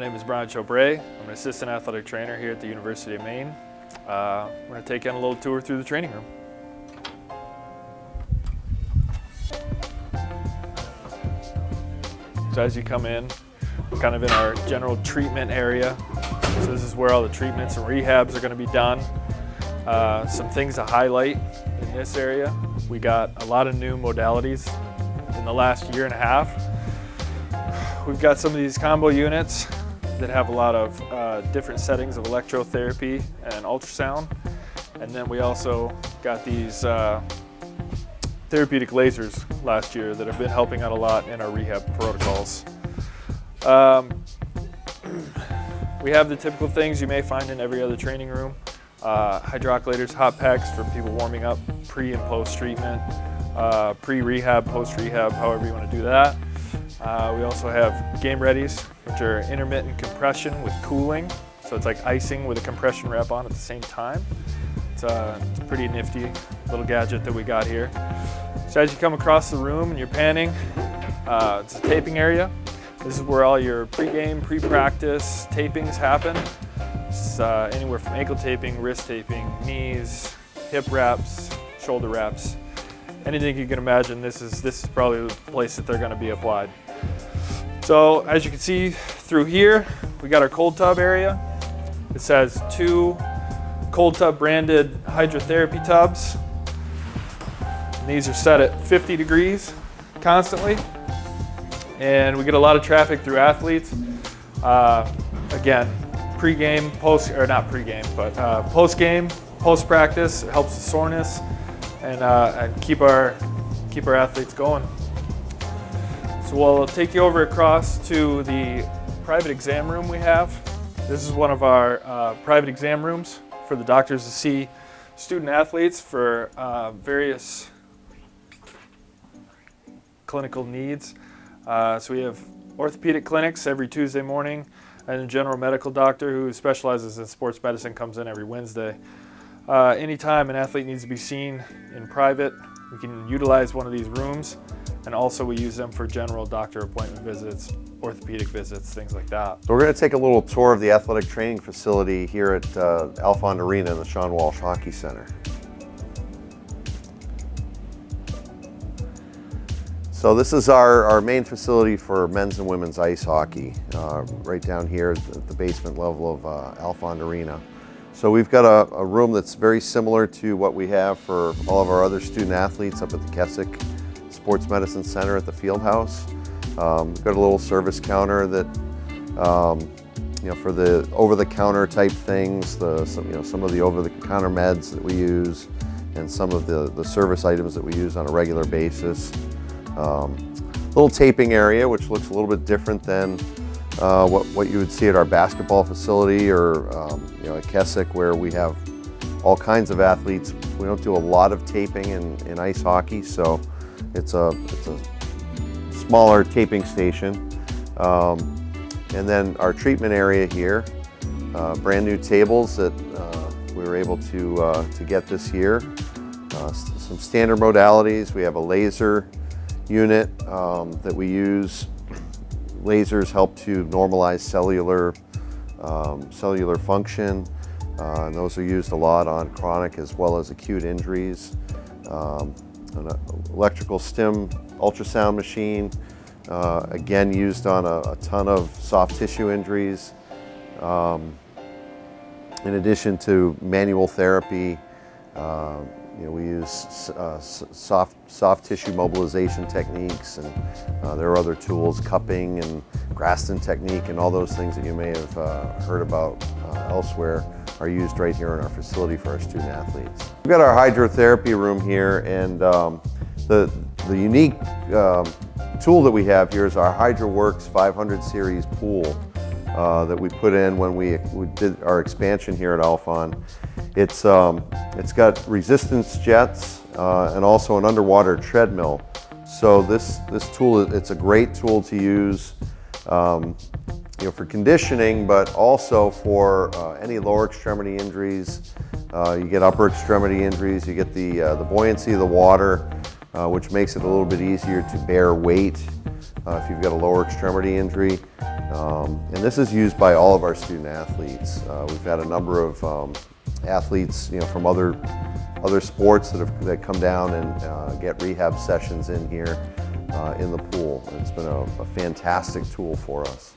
My name is Brian Chobray. I'm an assistant athletic trainer here at the University of Maine. I'm going to take you on a little tour through the training room. So as you come in, we're kind of in our general treatment area. So this is where all the treatments and rehabs are going to be done. Some things to highlight in this area. We got a lot of new modalities in the last year and a half. We've got some of these combo units that have a lot of different settings of electrotherapy and ultrasound. And then we also got these therapeutic lasers last year that have been helping out a lot in our rehab protocols. We have the typical things you may find in every other training room. Hydrocolators, hot packs for people warming up pre and post treatment, pre-rehab, post-rehab, however you want to do that. We also have game readies, which are intermittent compression with cooling. So it's like icing with a compression wrap on at the same time. It's a pretty nifty little gadget that we got here. So as you come across the room and you're panning, it's a taping area. This is where all your pre-game, pre-practice tapings happen. It's anywhere from ankle taping, wrist taping, knees, hip wraps, shoulder wraps. Anything you can imagine, this is probably the place that they're going to be applied. So as you can see through here, we got our cold tub area. It says 2 cold tub branded hydrotherapy tubs. And these are set at 50 degrees constantly. And we get a lot of traffic through athletes. Again, pre-game, not pre-game, but post-game, post-practice. It helps the soreness and keep our athletes going. So we'll take you over across to the private exam room we have. This is one of our private exam rooms for the doctors to see student athletes for various clinical needs. So we have orthopedic clinics every Tuesday morning, and a general medical doctor who specializes in sports medicine comes in every Wednesday. Anytime an athlete needs to be seen in private, we can utilize one of these rooms, and also we use them for general doctor appointment visits, orthopedic visits, things like that. So we're going to take a little tour of the athletic training facility here at Alfond Arena in the Sean Walsh Hockey Center. So this is our main facility for men's and women's ice hockey, right down here at the basement level of Alfond Arena. So we've got a room that's very similar to what we have for all of our other student athletes up at the Keswick Sports Medicine Center at the field house. We've got a little service counter that, for the over-the-counter type things, some of the over-the-counter meds that we use, and some of the service items that we use on a regular basis. Little taping area, which looks a little bit different than what you would see at our basketball facility or at Keswick, where we have all kinds of athletes. We don't do a lot of taping in ice hockey, so it's a smaller taping station. And then our treatment area here, brand new tables that we were able to get this year. Some standard modalities. We have a laser unit that we use. Lasers help to normalize cellular function, and those are used a lot on chronic as well as acute injuries. An electrical stim ultrasound machine, again used on a ton of soft tissue injuries. In addition to manual therapy, we use soft tissue mobilization techniques, and there are other tools, cupping and Graston technique, and all those things that you may have heard about elsewhere are used right here in our facility for our student athletes. We've got our hydrotherapy room here, and the unique tool that we have here is our HydroWorks 500 series pool that we put in when we did our expansion here at Alfond. It's got resistance jets and also an underwater treadmill. So this tool, it's a great tool to use for conditioning, but also for any lower extremity injuries. You get upper extremity injuries, you get the buoyancy of the water, which makes it a little bit easier to bear weight if you've got a lower extremity injury. And this is used by all of our student athletes. We've had a number of athletes, from other sports that come down and get rehab sessions in here in the pool. It's been a fantastic tool for us.